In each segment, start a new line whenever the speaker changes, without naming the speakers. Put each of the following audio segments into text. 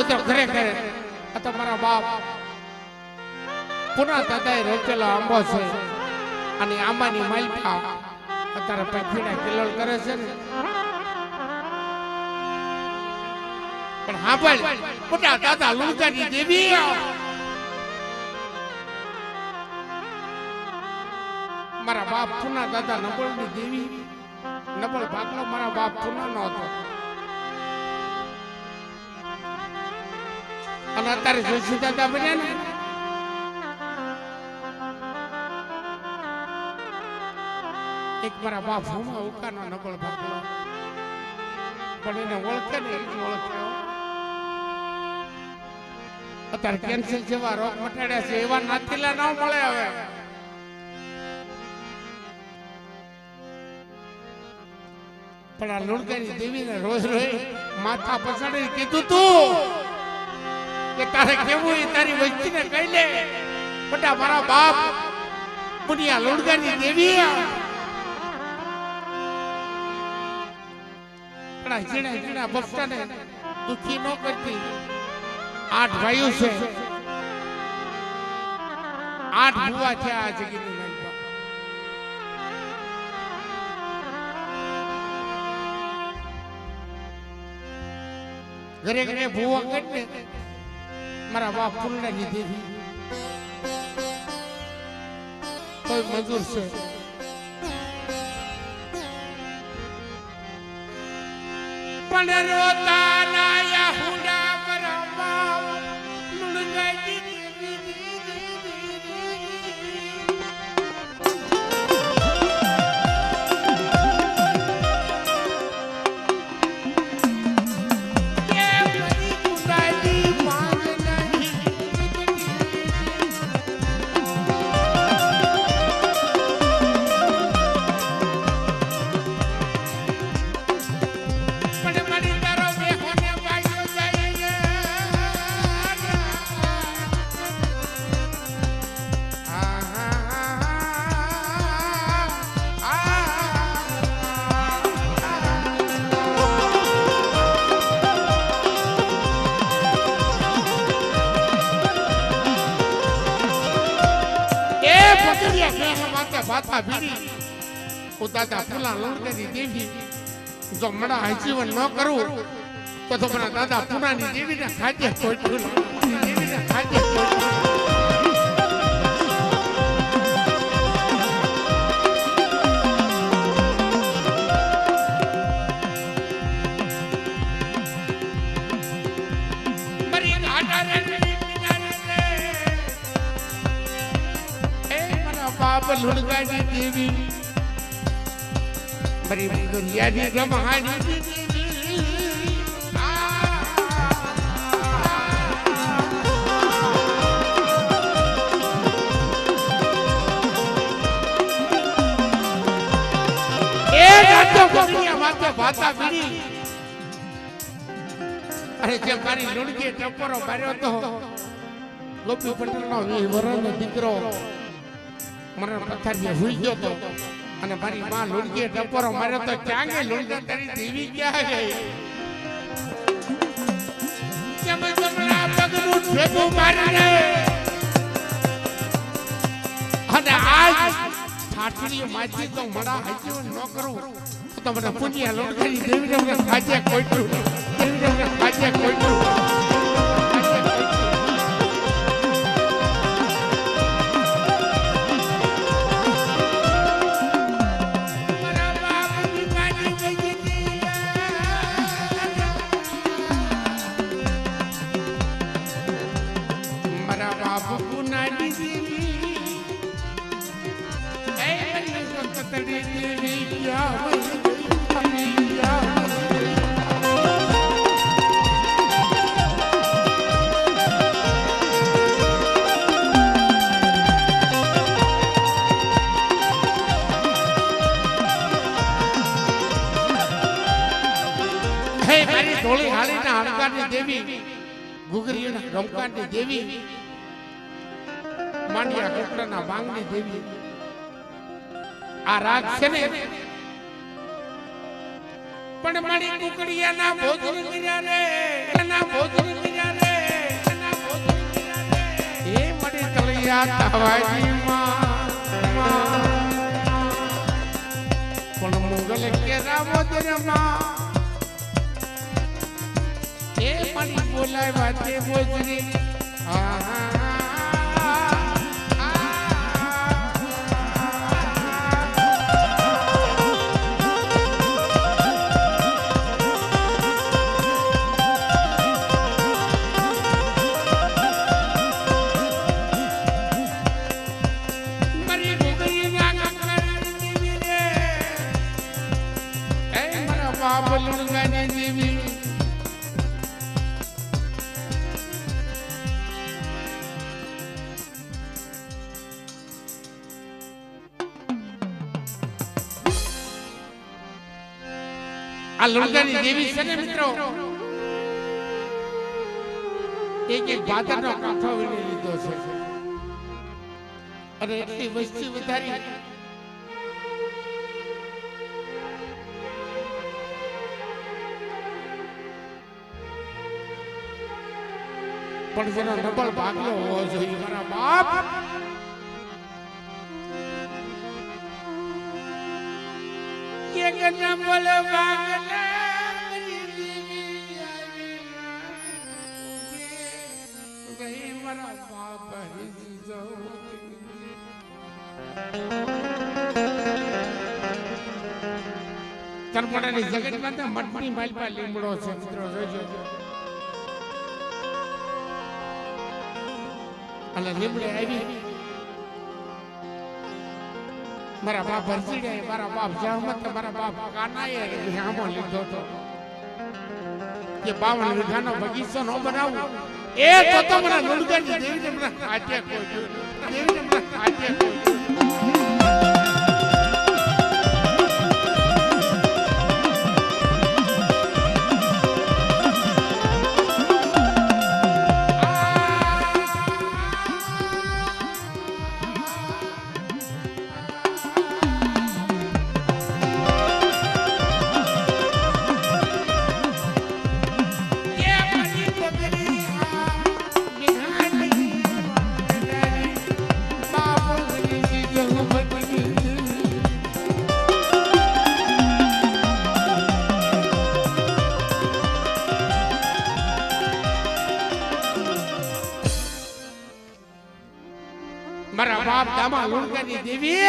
તો ઘરે ઘરે આ તો મારા બાપ પુના દાદાએ રોકેલો આંબો છે અને આંબાની માલપા અત્યારે પંખીડા કિલોલ કરે છે ને પણ હા ભાઈ મોટા દાદા લુણકાની દેવી મારા બાપ પુના દાદા નબળની દેવી નબળ ભાગલો મારા બાપ પુના નો હતો અને અત્યારે જોશી દાદા બન્યા ને એક મારા બાપ હુમા ઉકાનો નબળ ભાગલો પણ એને ઓળખે ને એ ઓળખ્યો અત્યારે કેન્સર જેવા રોગ મટાડ્યા છે એવા નાથીલા ન મળે હવે પણ આ લુણકાની દેવીને રોજ રોજ માથા પછાડી કીધું તું કે તારે કેવું એ તારી વસ્તીને કહી લે બટા મારા બાપ પુનિયા લુણકાની દેવી પણ જીણા જીણા બફટાને દુખી ન કરતી 8 ભાઈઓ છે 8 ભુવા છે આ જગીની માલપા ઘરે ઘરે ભુવા કરીને મારા બાપ પુલડાની દેવી કોઈ મંજૂર છે પણ રોતા ના હુડા પરમા લુણગાઈ બાતા ભીડી ઉતાતા પુલા લુણકાની દેવી જો મડા આજીવન ન કરું તો મારા દાદા પુનાની દેવીને ખાદ્ય ખોટું દેવીને ખાદ્ય લુણગાની દેવી મારી દુનિયાની રમહાની એ રાતો ગોળિયા માથે ભાતા બીડી અરે જે મારી લુણકી ટપરો માર્યો તો ગોપી પટેલનો 20 વર્ષનો દીકરો મને પથારીએ હુઈ ગયો તો અને મારી માં લુણકીએ ટપરો માર્યો તો ક્યાં ગઈ લુણકા તારી દેવી ક્યાં ગઈ કેમ જમણા પગનું ઠેકું મારીને અને આજ ઠાઠડીઓ માજી તો મડા હાજીવન ન કરું તો મને પુનિયા લુણકાની દેવીને મને ખાજે કોઈટું દેવીને મને ખાજે કોઈટું ધોળી હાલીના હણકારની દેવી ગુગરીના રમકારની દેવી માંડિયા કુકડાના બાંગની દેવી આ રાગ છે ને પણ મારી કુકડીયાના ભોજન કર્યા રે કના ભોજની મીરા રે કના ભોજની મીરા રે એ મડી તળિયા તવાજી માં પણ મુગલ કે રામોદર માં એ મડી બોલાય વાતે ભોજની આ લુણગાની દેવી છે ને મિત્રો એક ભાદરનો કાંઠો વીણી લીધો છે અને એટલી વસ્તી વધારી પણ જેનો નબળ ભાગલો હોવો જોઈએ મારા બાપ એક નબળ ભાગલા મારા બાપ તરપડાની જગતમાં તો મટની માલપા લીમડો છે મિત્રો જોજો અને લીમડે આવી મારા બાપ ભરસી મારા બાપ જહમત મારા બાપ કાનાએ આમો લીધો હતો કે 52 વીઘાનો બગીચો ન બનાવું એ તો મને લુણગાની દેવીને મને કાઢે કોઈ દેવીને મને કાઢે કોઈ મારા બાપ દામા લુણગાની દેવી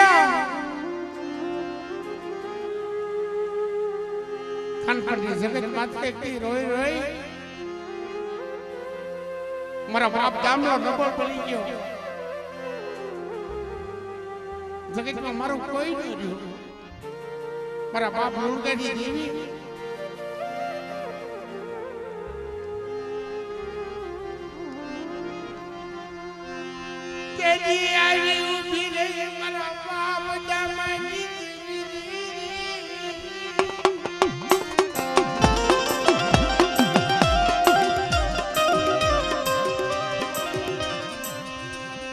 ખાનપણની જગત માથે કી રોઈ રોઈ મારા બાપ દામનો નબળ પડી ગયો જગતમાં મારો કોઈ ન રહ્યો મારા બાપ લુણગાની દેવી કેજી આવી ઉભી રહી મારા બાપ દામાની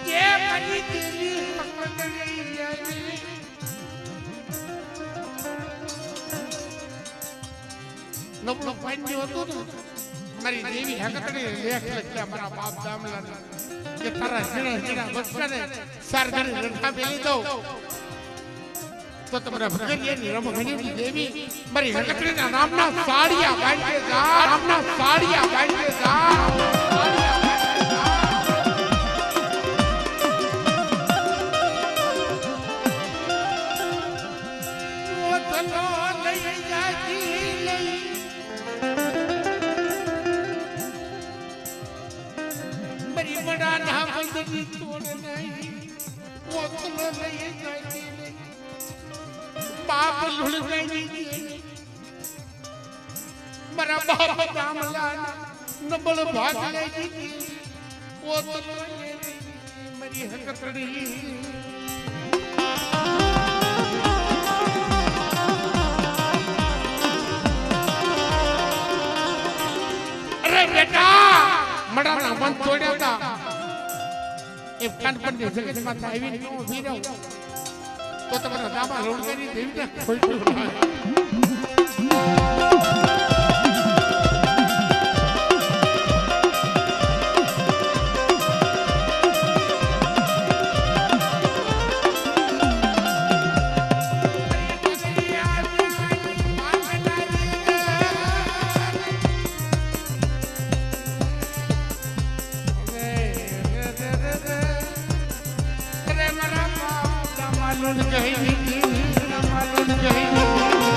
કે મારી દેવી પકડી આવી નબળો પાણી હતું ને મારી દેવી હકતડી લેખ લખ્યા મારા બાપ દામલાને કે તારા જીણા બચ્ચાને સાર ઘરે રખા બેલી દો તો તમારા ભગરિયાની રમઘણીની દેવી મારી હકતડીના નામના સાડિયા બાંધે જા નામના સાડિયા બાંધે જા बाप मारा बाप दामला नबल भाग ले वो तो मेरी हकतड़ी अरे बेटा मड़ा ना मन छोड़या था एक कानपन ने जगत में आवी नो उभी रहो तो तुम्हारा दामा લુણગાની દેવીને ખોટું લુણ કહી દીધી લુણ કહી દીધી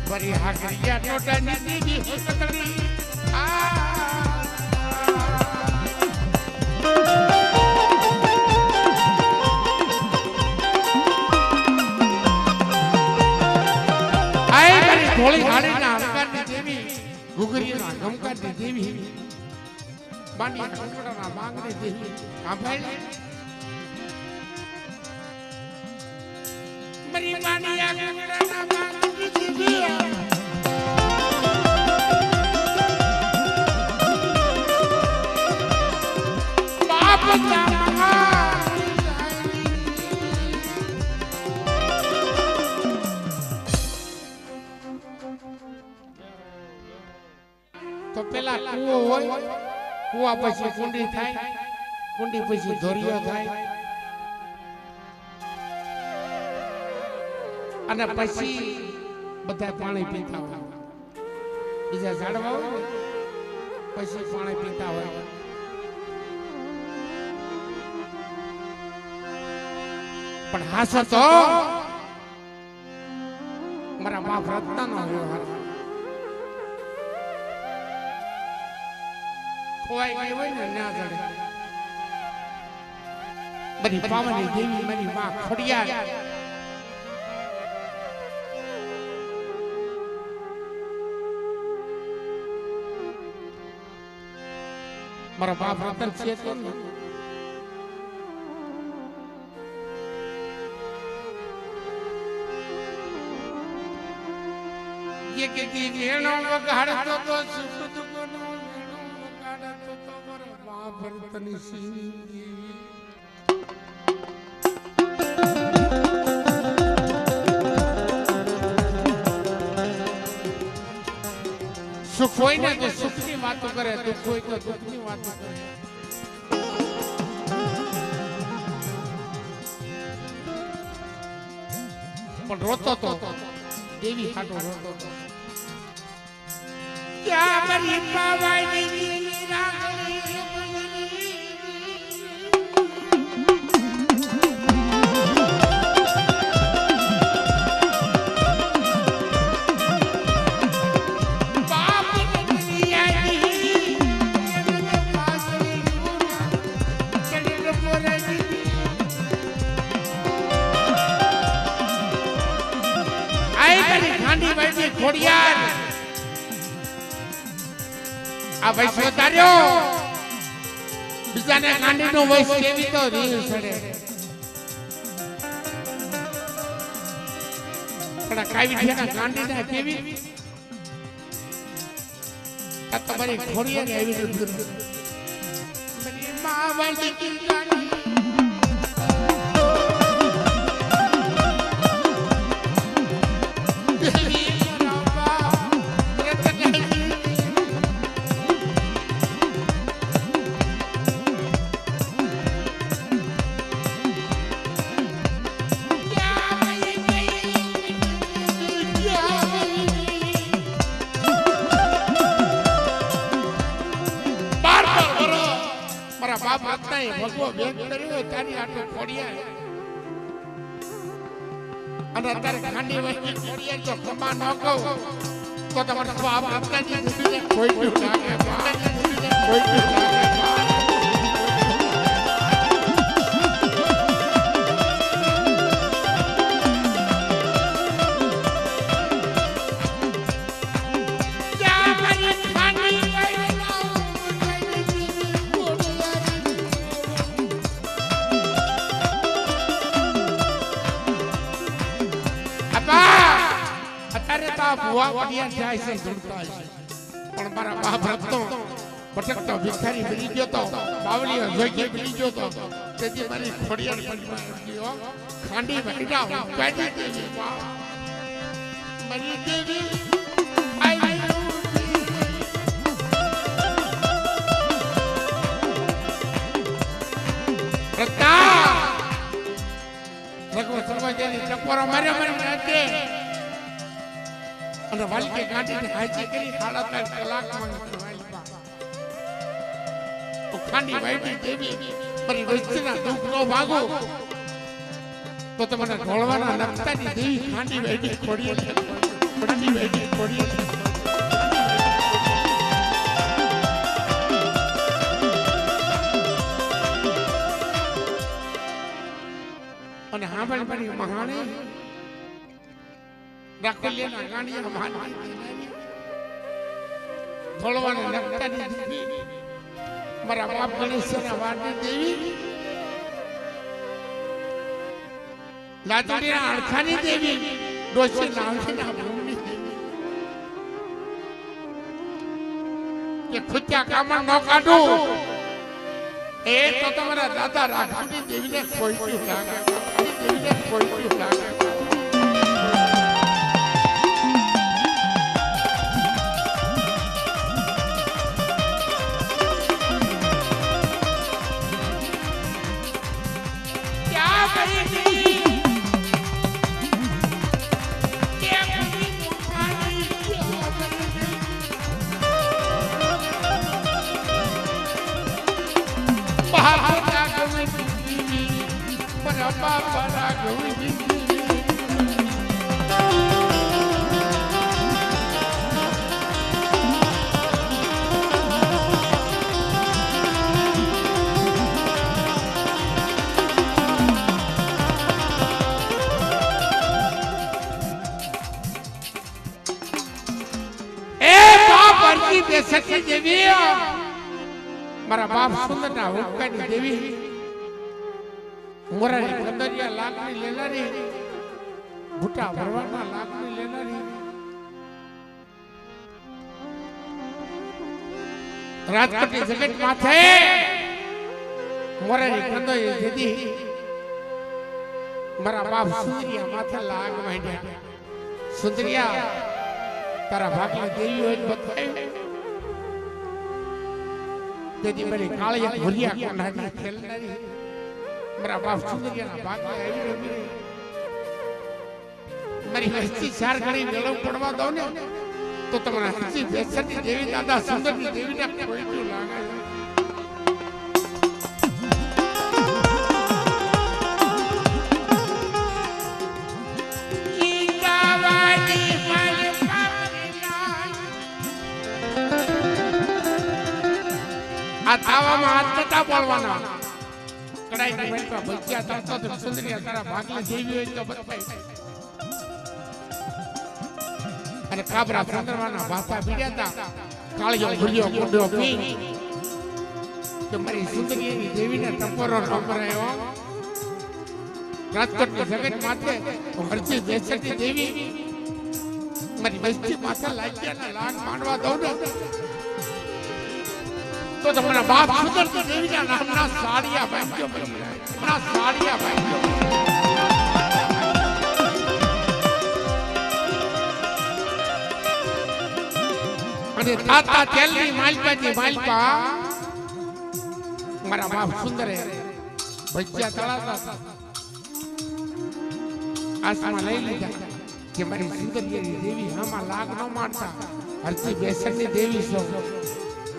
વરી હાકરિયા નોટા નીતિ હોતડી થોડી હાડીના હંકારની દેવી ઘુઘરીના ગમકારની દેવી બાંડિયા કંકડાના માંગની દેવી સાંભળી મરી બાંડિયા કંકડાના માંગની દેવી બાપ તો પેલા કૂવો હોય કૂવા પછી કુંડી થાય કુંડી પછી ધોરિયો થાય અને પછી બધા પાણી પીતા હોય બીજા ઝાડવા હોય પછી પાણી પીતા હોય પણ હાસો તો મારા બાપ રત્નનો વ્યવહાર ખોવાઈ ગઈ હોય ને ના જડે બધી પાવની દેવી મારી માં ખોડિયાર મારા બાપ રતન છે તો ને ये के दी वेणो वगाड़तो तो सुख दुखनो वेणो वगाड़तो तो मारा बाप रतन सिंह सुख होय ने तो सुख की बात करे दुख होय तो दुख की बात करे पण रोतो तो देवी हाटो रोतो तो क्या मरी पावाई नहीं रागली ખોડિયાર આ વૈશ વધાર્યો બીજાને ગાંડીનો વૈશ કેવી તો રીલ સડે પણ કાવી છે ગાંડીના કેવી આ તમારી ખોડિયાર એવી રીતે મારી માં વાંચી કી ગાંડી બાપ આપતા ભગવો વેગ કર્યો તારી આટલો ખોડિયા અને અત્યારે ખાંડી વસ્તી ખોડિયા તો કમા ન કહું તો તમારા બાપ આપતા જ કોઈ કોઈ લાગે કોઈ કોઈ લાગે ભુવા પડિયા જાય છે ધૂળતા છે પણ મારા બાપ રત્નો ભટકતો ભિખારી બની ગયો તો બાવલીઓ જોઈ બની ગયો તો તેથી મારી ખોડિયાર પડી ખાંડી વહીડા કાઢી દેવી મારી દેવી કાઢીને હાજી કરી 3.5 કલાકમાં માલિકા તો ખાંડી વાઈડી દેવી મારી વસ્તીના દુઃખ નો ભાગો તો તમને ઢોળવાના નકતાની દેવી ખાંડી વાઈડી ખોડીએ ખાંડી વાઈડી ખોડીએ અને હા પણ મારી મહાણી રાખોલિયાના ગાંડિયા માનવી ઢોળવાના નકતાની દેવી મારા બાપ ગણેશના વાડની દેવી લાજડીના અણખાની દેવી ડોશી લાવજીના ભૂમિની દેવી કે ખુચ્યા કામણ ન કાઢું એ તો તમારા દાદા રાખોની દેવીને કોઈ લાગે દેવીને કોઈ લાગે સખી દેવી મારા બાપ સુંદરના હુક્કાની દેવી મોરારી કંદરિયા લાગણી લેનારી ભૂટા ભરવાના લાગણી લેનારી રાજકોટની જગત માથે મોરારી કંદરિયા દેદી મારા બાપ સુંદરિયા માથે લાગ માંડ્યા સુંદરિયા તારા ભાગની દેવી હોય બતાવી તેથી મારી કાળિયા ભૂલિયા કોનાની ખેલનારી મારા બાપ સુંદરિયાના ભાગમાં આવી રમી મારી હસ્તી ચાર ઘણી વેળવ પડવા દો ને તો તમારા હસ્તી બેસરની દેવી દાદા સુંદરની દેવીને કોઈ તો લાગે આ થાવામાં હાથ નતા બોલવાના કડાઈ બેઠા બચ્યા તાતો તો સુંદરિયા તારા ભાગલે દેવી હોય તો બતાઈ અને કાબરા ચંદ્રમાના ભાષા પીડ્યા હતા કાળિયો ભૂલ્યો ગુંડો પી કે મારી સુંદરીની દેવીને ટપોરો નંબરાયો રાજકોટની જગત માથે હરજી બેસતી દેવી મારી વસ્તી માથે લાગ્યાના લાગ માંડવા દઉં ને તો તમારા બાપ સુંદર દેવીના નામના સાડિયા બાંધ્યો બની ના સાડિયા બાંધ્યો અને તાતા તેલની માલપાની માલપા મારા બાપ સુંદરે ભજ્યા તળાતા આસમાં લઈ લીધા કે મારી સુંદરીની દેવી હામાં લાગ ન મારતા હરજી બેસરની દેવી છો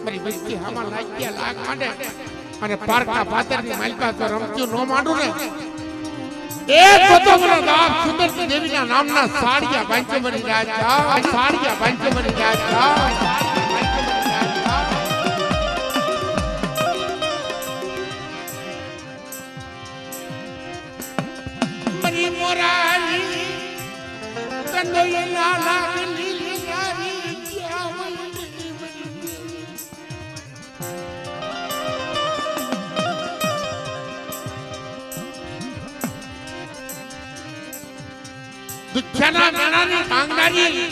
મારી વસ્તી હામાં લાગ્યા લાગ માંડે અને પારકા પાતરની માલપા તો રમતું ન માંડું ને એ તો મને બાપ સુંદર દેવીના નામના સાડિયા બાંધ્યો બની રાજા સાડિયા બાંધ્યો બની રાજા મરી મોરાલી કંદોયલા લાગલી લીલારી દુખ્યાના મેણાની કાંગડાની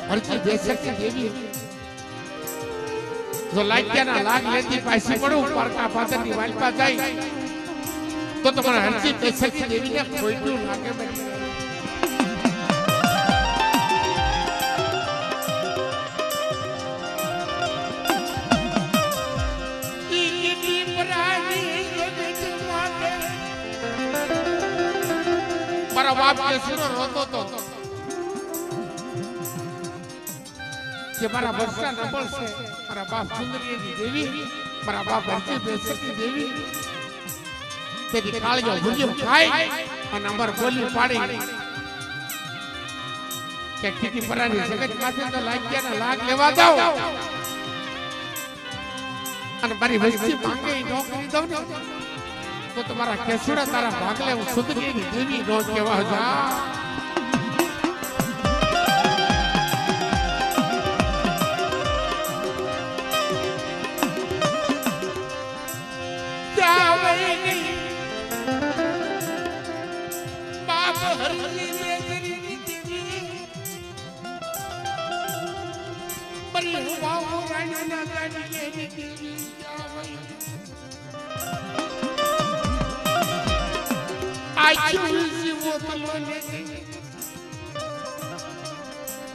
હરજી બેસકની દેવી જો લાગ્યાના લાગ લેતી પાછી પડું પારકા પાતરની વાલપા જાય તો તમારા હરજી બેસકની દેવીને ખોઈતું લાગે બની મારા બાપ કે સુનો રોતો તો કે મારા વર્ષના નંબર છે મારા બાપ સુંદરીની દેવી મારા બાપ હરજી બેસકની દેવી તેની કાળજો ભૂલ્યો ખાય અને અમર બોલી પાડી કે કીધી પરાની જગત માથે તો લાગ્યાના લાગ લેવા દો અને મારી વસ્તી માંગે નોકરી દઉં ને તો તમારા કેસુડા તારા ભાગલે હું સુંદરીની દેવી નો કહેવા જા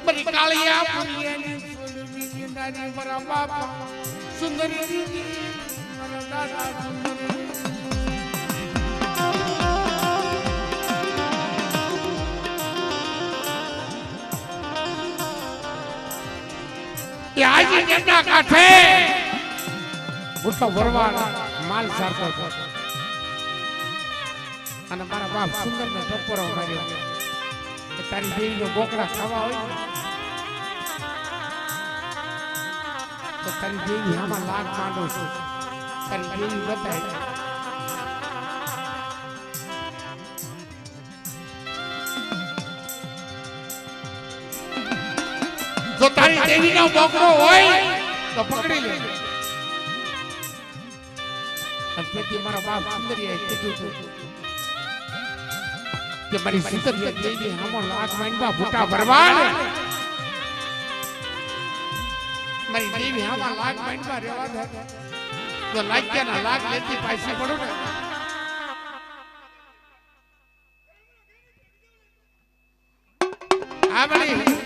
बड़ी कालिया मारा बापा सुंदरी मारा दादा सुंदरी आज जन्ना काठे મોટો વરવાડ માલ સારતો હતો અને મારા બાપ સુંદર ને ટપોરો માર્યો કે તારી દેવીનો બોકડા ખાવા હોય તો તારી દેવી આમાં લાગ માંડો છે તારી દેવી બતાય જો તારી દેવીનો બોકડો હોય તો પકડી લે તેથી મારા બાપ સુંદરીએ કીધું કે મારી સુંદરીએ દેવી આમો લાગ માંડવા ભૂટા ભરવા મારી દેવી આમાં લાગ માંડવા રેવા દે તો લાગ્યાના લાગ લેતી પાછી પડું ને આ બળી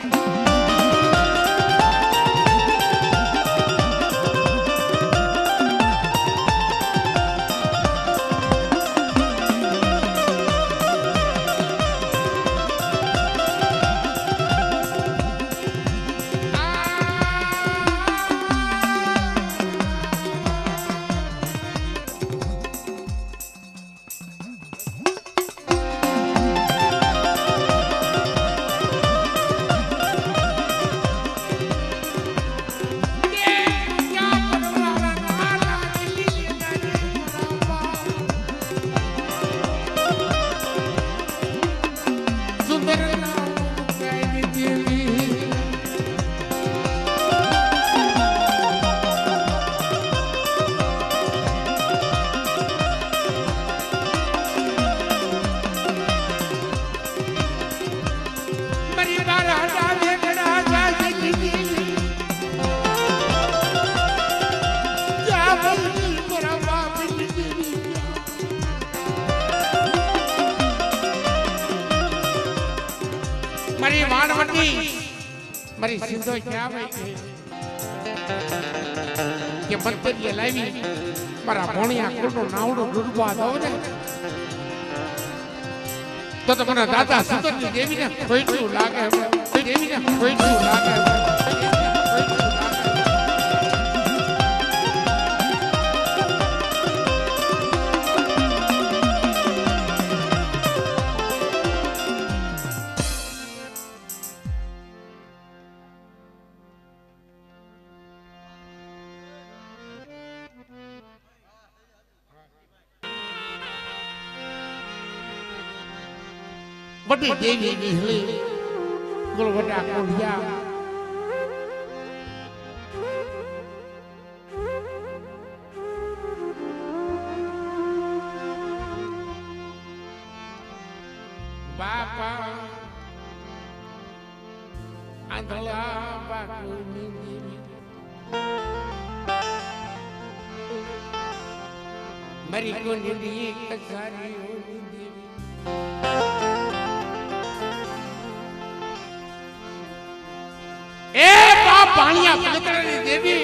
મારી વાણવટી મારી સિંધો ક્યાં આવી કે મંતરીએ લાવી મારા ભોણિયા કુળનું નાવડું ડૂબવા દઉં ને તો મને દાદા સુંદરની દેવીને ખોઈટું લાગે દેવીને ખોઈટું લાગે बड़ी देवी निहली गुलवटा कोढ़िया बापा आंधला बाकुनी देवी मरी को निडी कसारी देवी ए बाप पाणिया पवित्रनी देवी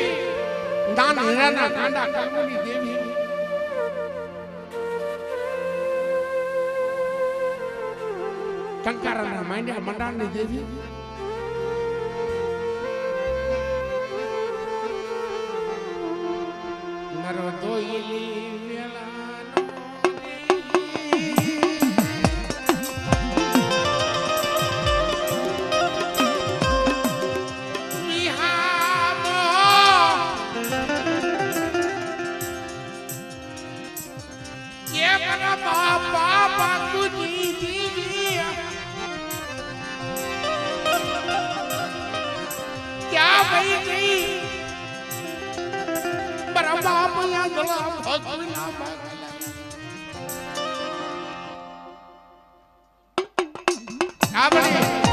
दान हीराना कांडा कलमुनी देवी टंकाराना मांड्या मंडानी देवी કરો દોયલી વેળાનો વિહામો કે મારા બાપા બાપુજી क्या भाई नहीं बराबर मया गला भगना आ बड़े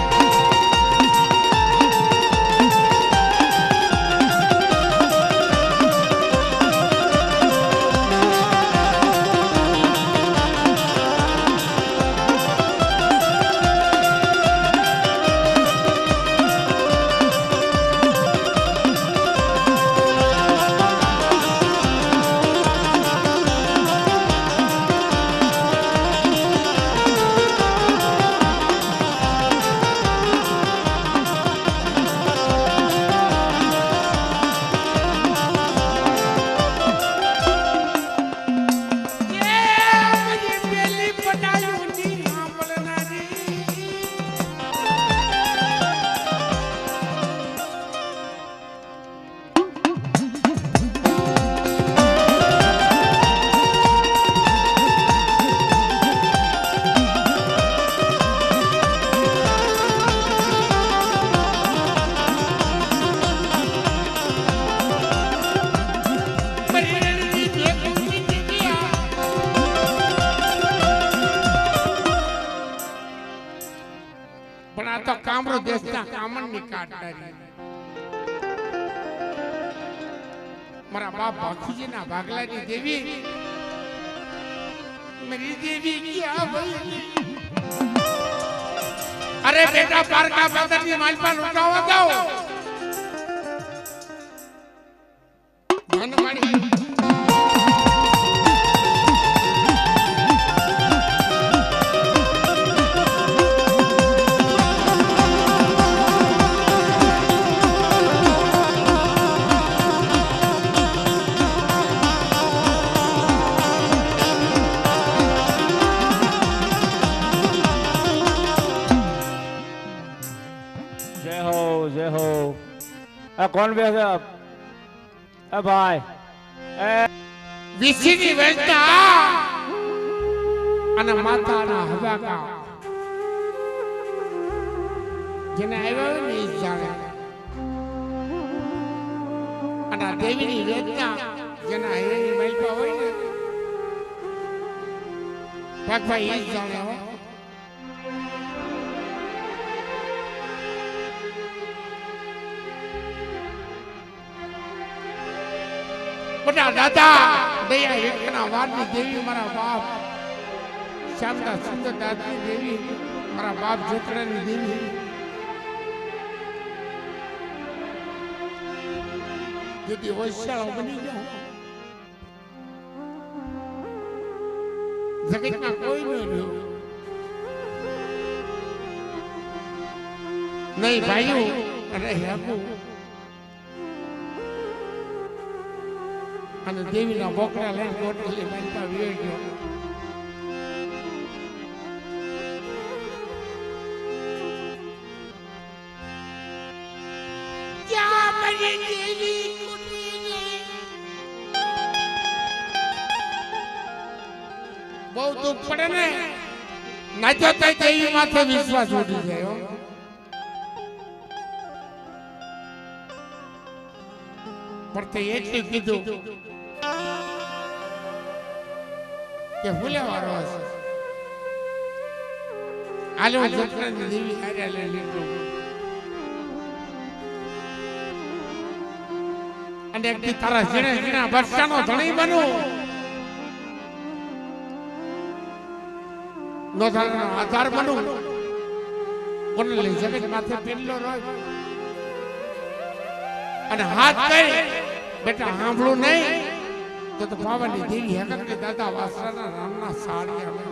तो कामरो देशना कामन ની કાટડારી મારા બાપ ભાખીજીના ભાગલાની દેવી मेरी देवी क्या भई अरे बेटा पारका बदरनी मालपान उठावा जाओ धनवाड़ी
जय हो कौन बैठे अब भाई
विसिनी वेचता અને માતાના હવાકા જેને આવ્યો ને ઈ જાણે અને દેવીની વેચતા જેના હીરાની માલપા હોય ને ભાઈ ઈ જાણે હો बड़ा दादा दया एकना वारनी देवी मारा बाप शांता सुंदर दादी देवी मारा बाप जोतरानी देवी यदि वैशाल बनी गया जगत में कोई नहीं रहो नहीं भाइयों अरे हकू અને દેવીના બોકડા લઈને કોટલી માનતા વિયો ગયો ક્યાં મરી દેવી કુટીને બહુ દુઃખ પડે ને નાચો તો દેવી માથે વિશ્વાસ ઉડી જાય પણ તે એટલું કીધું કે ફૂલેવાળો હશે આલો જત્રાની દેવી હારે લઈ લીધું અને એક તારા ઝીણા ઝીણા વર્ષાનો ધણી બનું નો ધારનો આધાર બનું કોને જગત માથે પેલો રોય અને હાથ કરી બેટા સાંભળું નહીં તો પાવાની દેવી હકત કે દાદા વાસરાના રામના સાડી આવે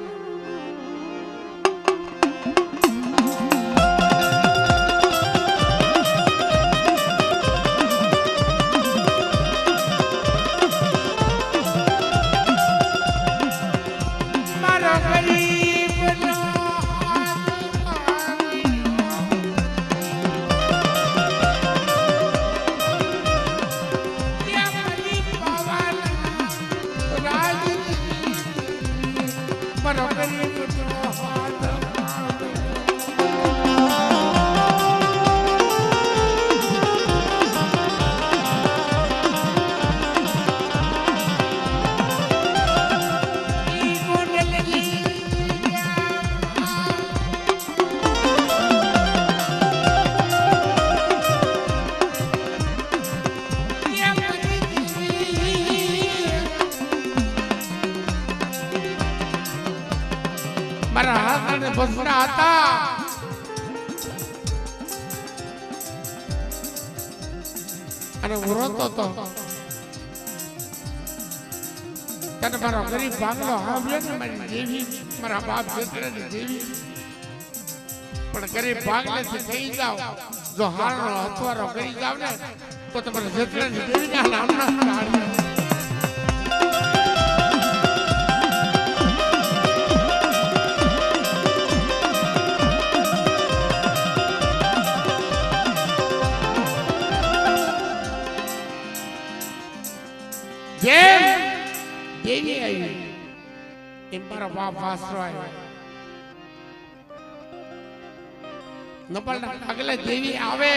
ને બસડા હતા અને હું રોતો તો તને મારો ગરીબ ભાગલો હાવ્યો ને મારી દેવી મારા બાપ જતરાની દેવી પણ ગરીબ ભાગલેથી થઈ જાવ જો હારનો હથવારો કરી જાવ ને તો તમારે જતરાની દેવીના નામના કાઢ્યા દેવી આવી એમ મારા બાપ વાસરો આવ્યો નપલના આગલે દેવી આવે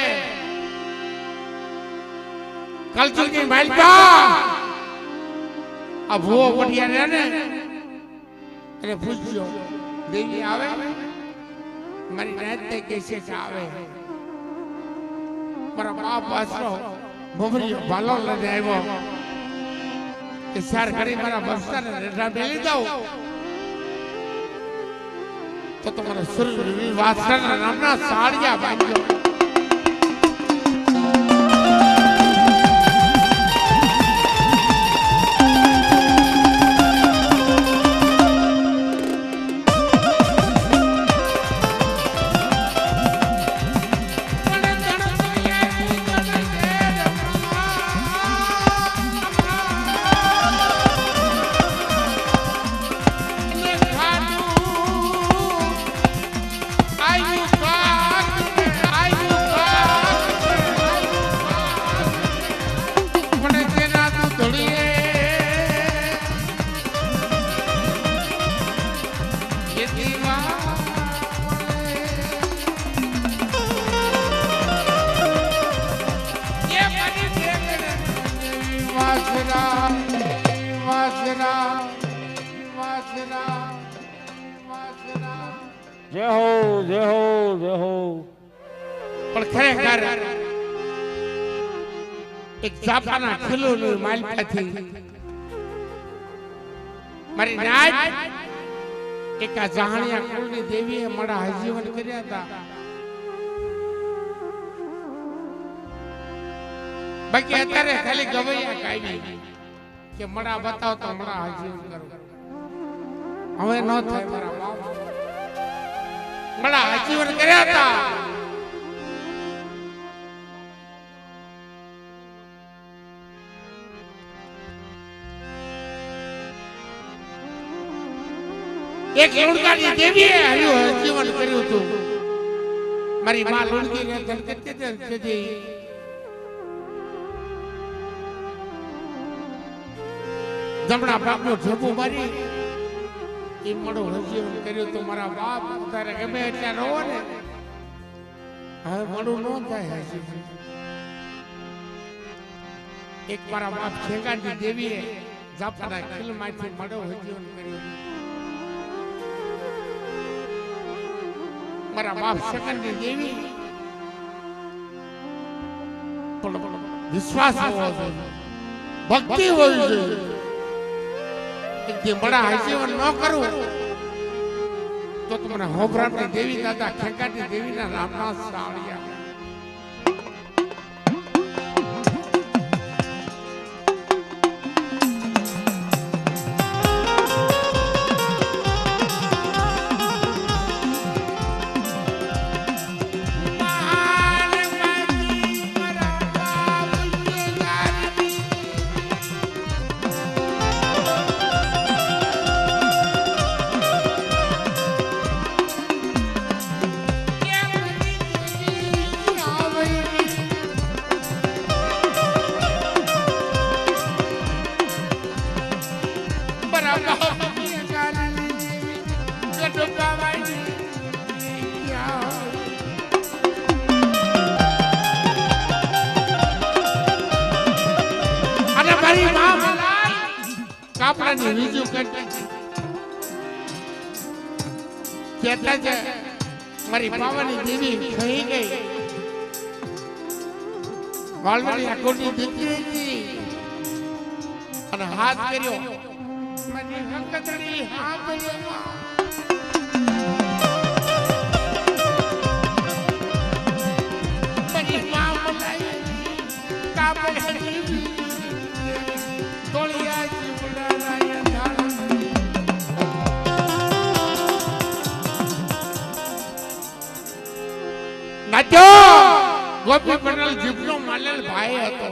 કલચુની માલકા આ ભૂવો પટિયા ને એને પૂછ્યો દેવી આવે મારી રાતે કેસે કે આવે મારા બાપ વાસરો ભમરી ભાલો લઈને આવ્યો સાર કરી મારા બસ્તાને રેઠા મેલી દઉં તો તમારા સુરવીર વાસના નામના સાડિયા બાંધ્યો
જય હો જય હો જય હો
પણ ખરેખર એક જાપાના ખિલોની માલિકાથી મારી નાચ એક આ જહાણિયા કુળની દેવીએ મારા આજીવન કર્યા હતા બાકી અત્યારે ખાલી ગવૈયા કાઢી કે મડા બતાવ તો મડા આજીવન કરો હવે ન થાય મારા બાપ મડા આજીવન કર્યા હતા એક લુણકાની દેવીએ આવ્યું જીવન કર્યું હતું મારી માં લુણકીને ધનકતી હતી જમણા બાપનો ઢેબુ મારી એ મળો જીવન કર્યું તો મારા બાપ તારે ગમે એટલા રહો ને હવે મળું ન થાય હજી એક મારા બાપ છેગાની દેવીએ જાપાના ખીલમાંથી મળો જીવન કર્યું મારા બાપ સેકન્ડની દેવી પણ વિશ્વાસ હોવો જોઈએ ભક્તિ હોવી જોઈએ જે બડા આજીવન ન કરું તો તમને હોભરામની દેવી દાદા ખેંકાની દેવીના નામના સાળિયા કાપડાની બીજું કેટલા છે મારી પાવાની દેવી થઈ ગઈ વાળવાની આકોની દીકરી હતી અને હાથ કર્યો મારી હકતડી હાથ કર્યો નાચો ગોપી પટેલ જીભનો માલેલ ભાઈ હતો.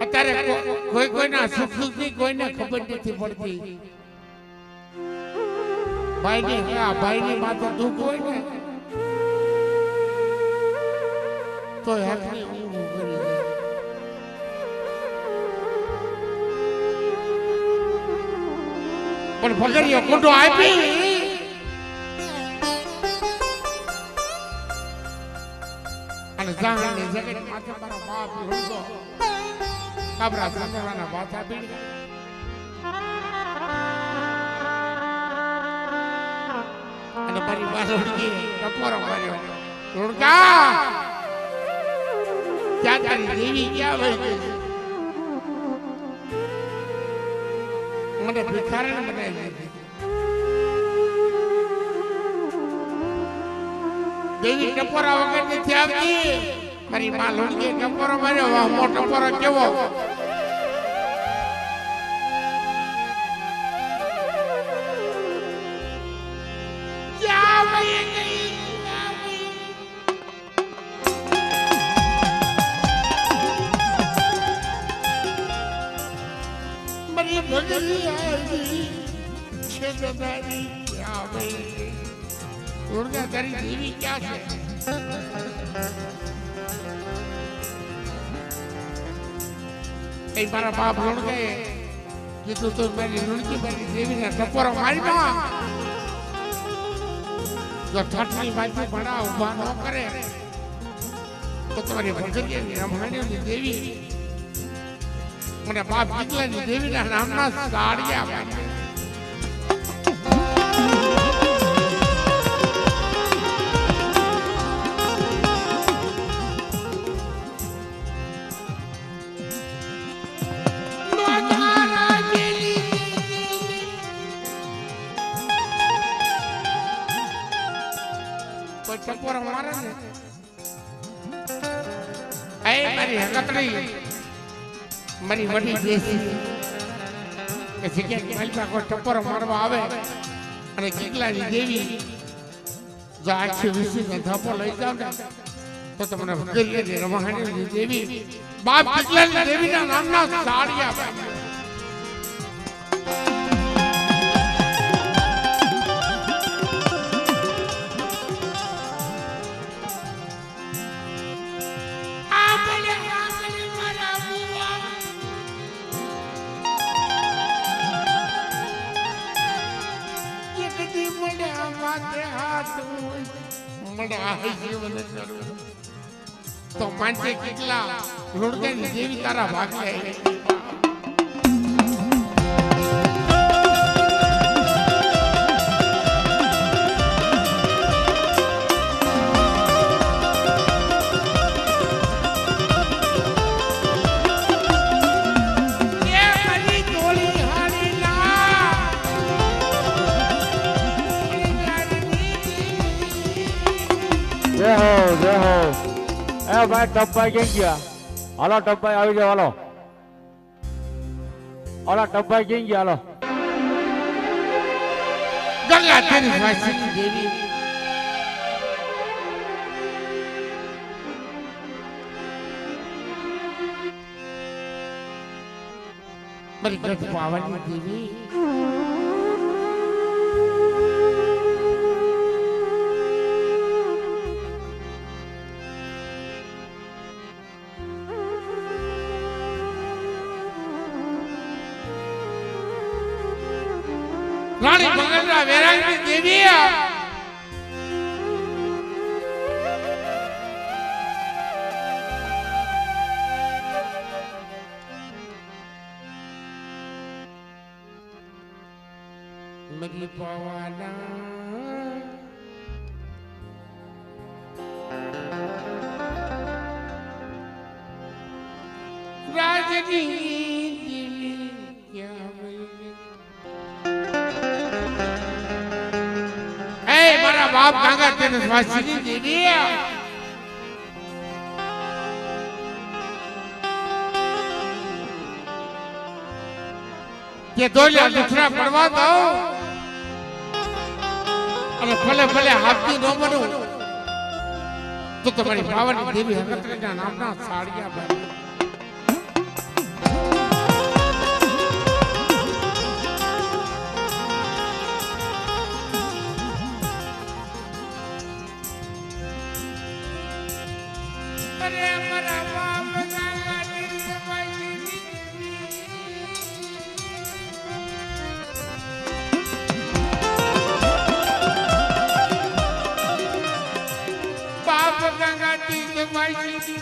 અત્યારે કોઈ કોઈના સુખ દુઃખની કોઈને ખબર નથી પડતી. ભાઈની માથે દુઃખ હોય ને તો હેકની ઊંઘ કરી દે. પણ ભગરીઓ કુંડો આપી અને જાણને જગત માથે મારો બાપ રોડો કાબરા સંતરાના બાથા પીડી અને મારી બારોડી ટપોરો માર્યો. રોડકા ક્યાં તારી દેવી ક્યાં વહી ગઈ? મને ભિખારણ બનાવી દીધી. દેવી ટપોરા વગર નથી આવતી. મારી માં લોણકી ટપોરો માર્યો. વાહ મો ટપોરો કેવો! ભગરી આવી છે તારી ક્યાં ભાઈ? રોડકા તારી દેવી ક્યાં છે? કઈ મારા બાપ રોડકાએ કીધું તો મારી રોડકી મારી દેવીને ટપોરો મારી દો. જો ઠઠની બાજુ ભણા ઉભા ન કરે તો તમારી ભગરીની રમણીની દેવી મને બાપ દીકરાની દેવીના નામના સાડિયા પાડ્યા. કોઈ ટપોરા મારે ને એ મારી હકતડી મારી વડી દેશી કે જગ્યાએ માલિકા કોઈ ટપોરો મારવા આવે અને કીકલાની દેવી જો આખી વિસીને ધપો લઈ જાવ ને તો તમને ભગરીની રમહાણીની દેવી બાપ કીકલાની દેવીના નામના સાડિયા પાડ્યા. તો માંચે કેટલા રોડકાની દેવી તારા ભાગે
ભાઈ ટપભાઈ ક્યાં ગયા? હાલો ટપભાઈ આવી જાવ. હાલો હાલો ટપભાઈ ક્યાં ગયા? હાલો
ગંગા તેરી વાસી દેવી મારી ગઢ પાવાની દેવી રાણી ભગતરા વેરાંગની દેવી મગલી પવાના રાજની બાપ ગાંગા તેને વાસીની દેવી કે દોલ્યા દુખરા પડવા દો અને ભલે ભલે હાથથી ન બનું તો તમારી પાવની દેવી હકતરીના નામના સાડિયા બને. અરે મારા બાપ ગાંગા તીર્થવાસીની બાપ ગંગા તીર્થવાસીની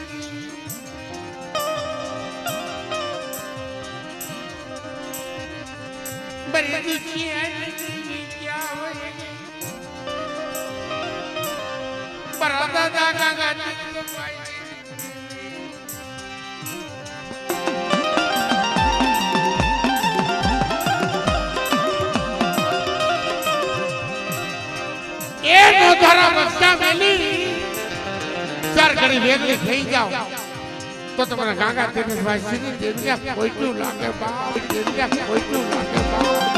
બરી દુખિયાની ક્યાં હોય બરાદા ગંગા તીર્થવાસીની એ નો ધારા બસ્તા મેલી ચાર ઘડી વેગલી થઈ જાવ તો તમને ગાંગા તેને વાસીની દેવિયા કોઈનું લાગે બા દેવિયા કોઈનું લાગે બા.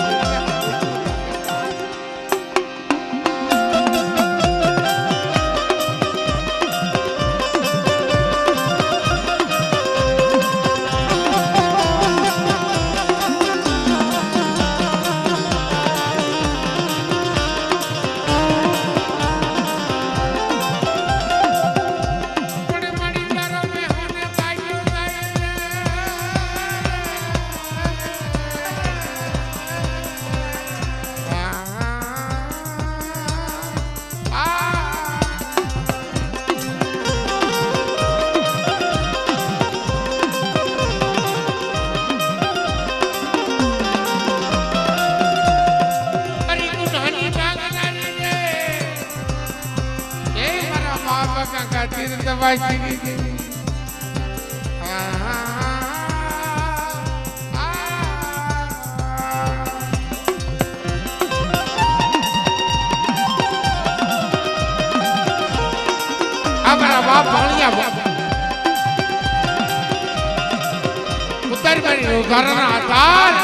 તીર્થવાસીની દેવી અમારા બાપ ભાણિયા ઉત્તર કરી ઉદાહરણ આધાર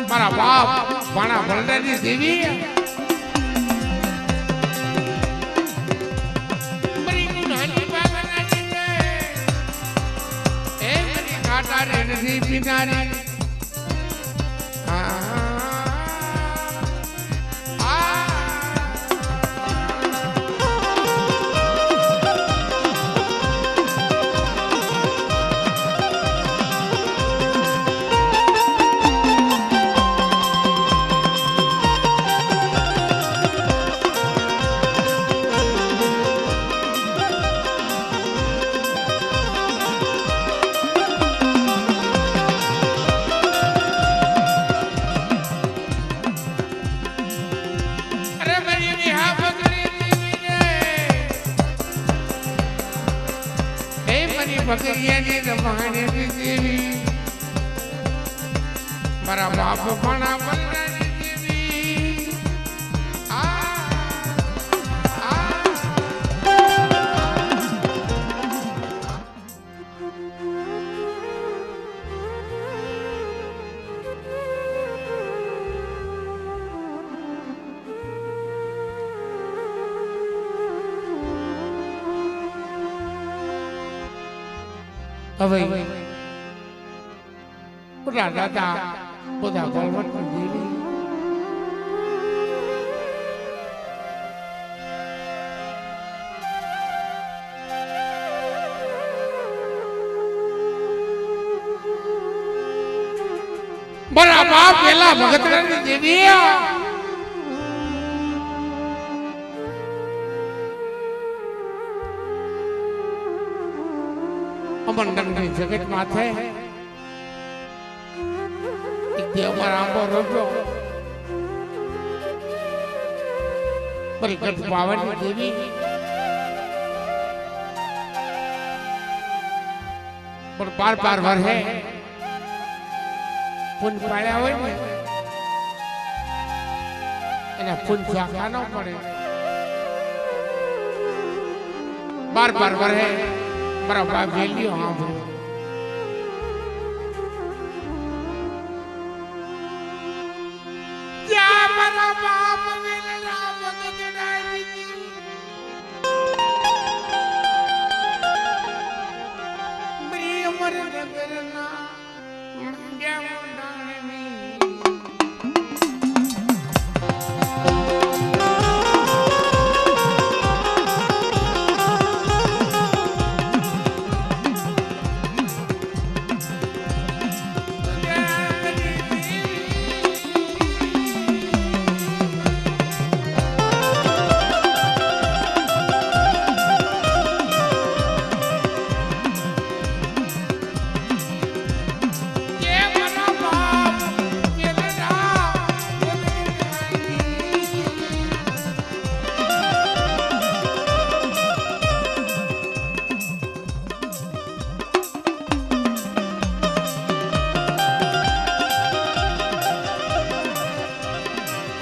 મારા બાપ ભાણા ભરડાની દેવી નથી પીનારી ભગરિયાની રમાણી દેવી મારા બાપ ભણા બલરાની દેવી હવે બધા દાદા બધા બળવંત દેવી મારા બાપ પેલા ભગતરાની દેવી અમંડળની જગત માથે અમારા આંબો રોજો પરિકટ પાવનની દેવી પણ બાર વર્ષે પુન પાડ્યા હોય ને એને ફૂલ શાખા ન પડે બાર બાર વરે મારા બાપ વેલ્યો સાંભળ્યો જ્યાં મારા બાપ વેલના બગડડાઈ પ્રિય મર નગરના મંડ્યા મોડાણી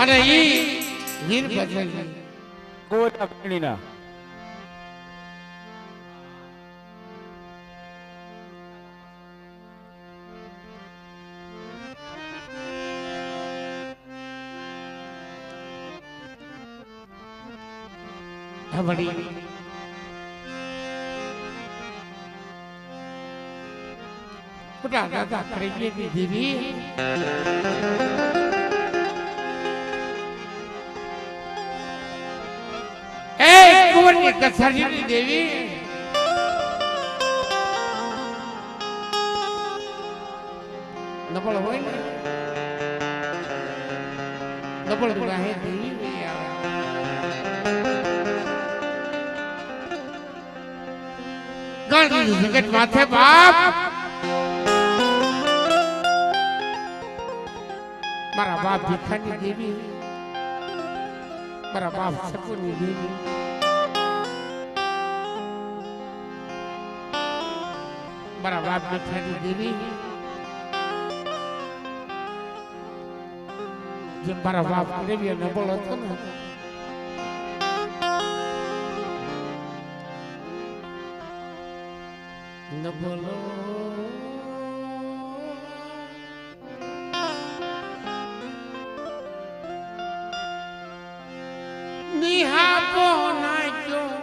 અને ઈ વીર બદલ
ગોરા પીણીના
હવડી પુટા દાદા કરી દીધી કુંવરની કથારીની દેવી નબળ હોય ને નબળ ગુનાહે દેવી ગાંધી જગત માથે બાપ મારા બાપ ભીખાની દેવી મારા બાપ શકુની દેવી મારા બાપ બેઠાની દેવી જે મારા બાપ દેવી નબળ હતો ને નબળો નિહાપો નાખ્યો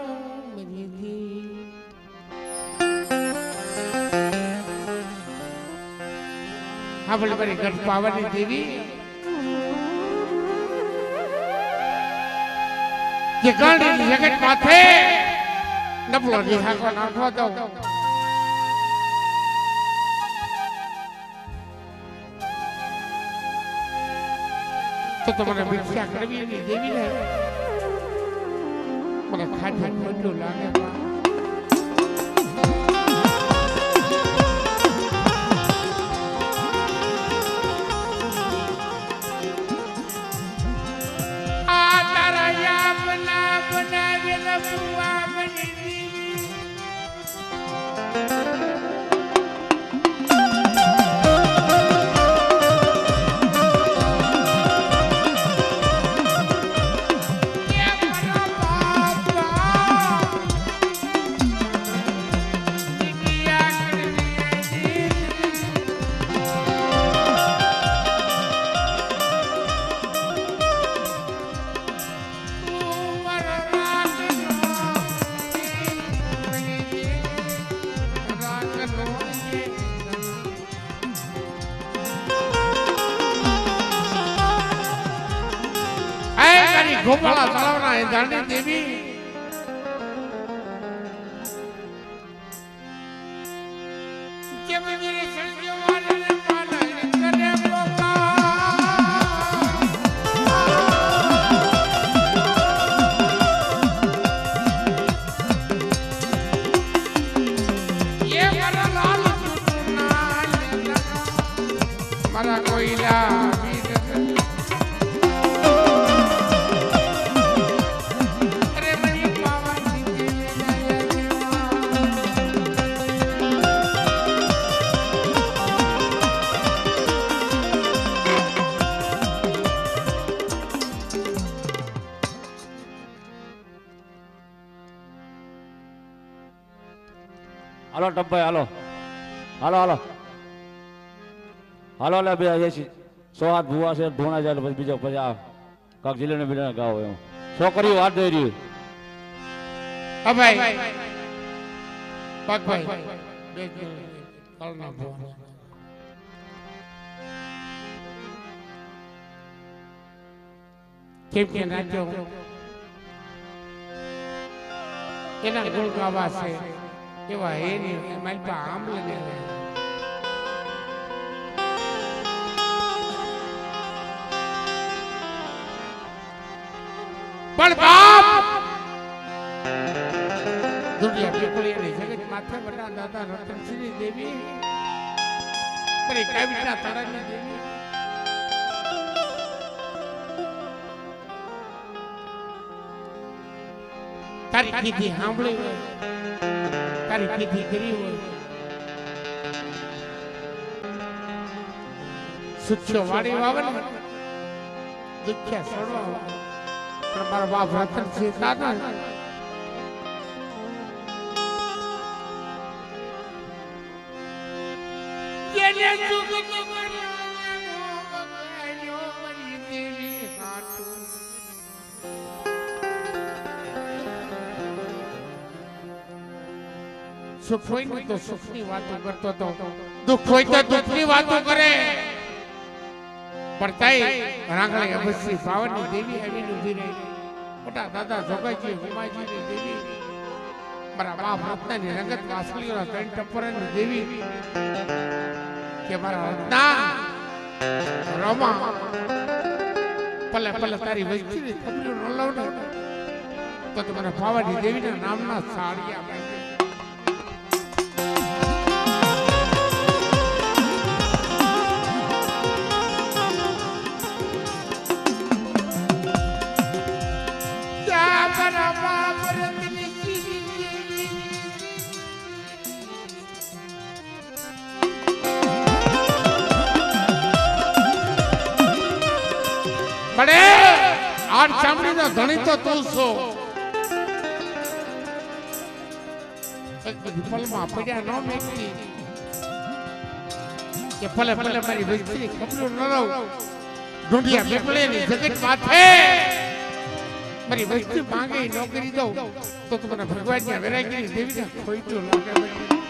આપણે બરી ગઢ પાવાની દેવી જે ગાંધી જગત માથે નબળો નિહાકો નાખવા દો તો તમારે ભિક્ષા કરવી એની દેવી ને મને ખાટું ખોટું લાગે ગોપાળા તળાવના એ દાંડી દેવી મારા કોઈલા અરે
હાલો ટપ્પાઈ હાલો હાલો હાલો હાલો લે બે એસી 100 હાથ ભૂવા છે ધોણા જાય પછી બીજો પછી આ કાક જિલ્લાને બીજા ગાવ એમ છોકરીઓ હાથ દઈ રહી
હા ભાઈ પગ ભાઈ બે કળના ભુવા કેમ કે નાચો એના ગુણ ગાવા છે એવા એની મારી પા આમ લગે પણ બાપ દુનિયા પીપળીયાની જગત માથે બટા દાદા રતનસિંહની દેવી પરી કવિતા તારાની દેવી તારી કીધી સાંભળી હોય તારી કીધી કરી હોય સુખ્યો વાડી વાવે ને દુખ્યા છોડવા પણ મારા બાપ રતનસિંહ દાદા જેને સુખ સુખ હોય ને તો સુખની વાતો કરતો તો દુઃખ હોય તો દુઃખની વાતો કરે પણ તઈ રાંગળે અવશ્ય પાવનની દેવી આવીને ઊભી રહી મોટા દાદા જોગાજી હુમાજીની દેવી મારા બાપ રત્નાની રંગત વાસળીઓના ત્રણ ટપરાની દેવી કે મારા રત્ના રમા પલે પલે તારી વસ્તીની ખબરો ન લઉં ને તો મને પાવાની દેવીના નામના સાડિયા આપે પડે આઠ ચામડીનો ધણી તો તું છો પલમાં પડ્યા ન મેકતી કે ભલે ભલે મારી વસ્તી ખબરો ન રહું ઢૂંઢિયા પીપળેની જગત માથે મારી વસ્તી માંગે ન કરી દઉં તો મને ભગવાનની વેરાગીની દેવીને ખોઈતું લાગે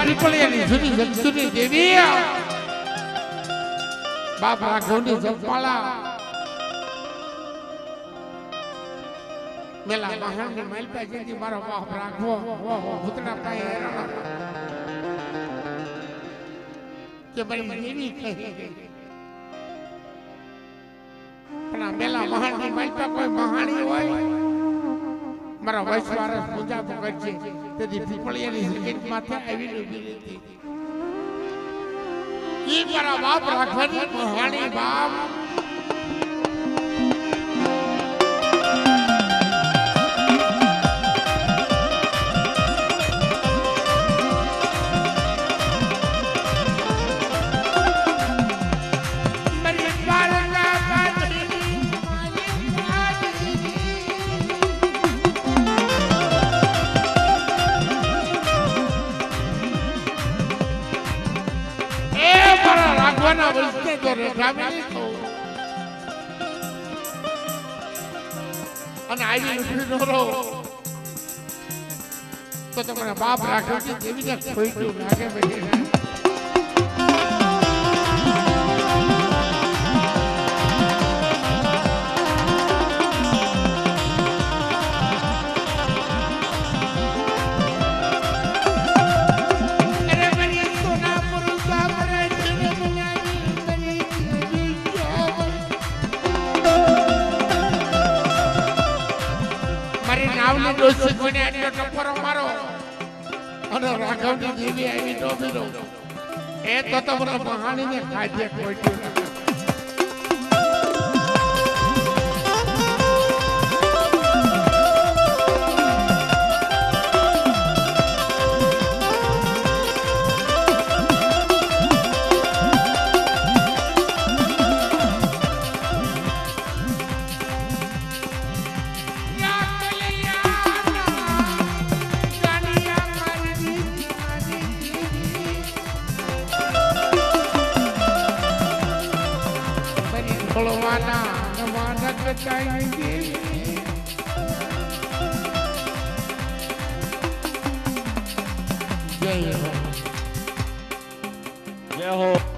પીપળિયાની જૂની જગતુની દેવી બાપ રાઘવની જગપાળા મેલા મહાનની માલપા જેથી મારો બાપ રાઘવો ભૂતના પાએ હેરાન કે મારી દેવી કહી પણ આ મેલા મહાનની માલપા કોઈ મહાણી હોય મારા વૈશ્વારસ પૂજા કરશે તેથી પીપળિયાની જગત માથે આવીને ઊભી હતી ઈ મારા બાપ રાખવાની મહાણી બાપ રાખવાના વસ્તે તો રેખાવી અને આવી ઉઠી નો રહો તો તમારા બાપ રાખવાથી દેવીને ખોઈતું લાગે બેઠી કોઈને એટલો ટપોરો મારો અને રાઘવની દેવી આવી ડોબીનો એ તો તમને મહાણીને ખાધે કોઈ
જય હો.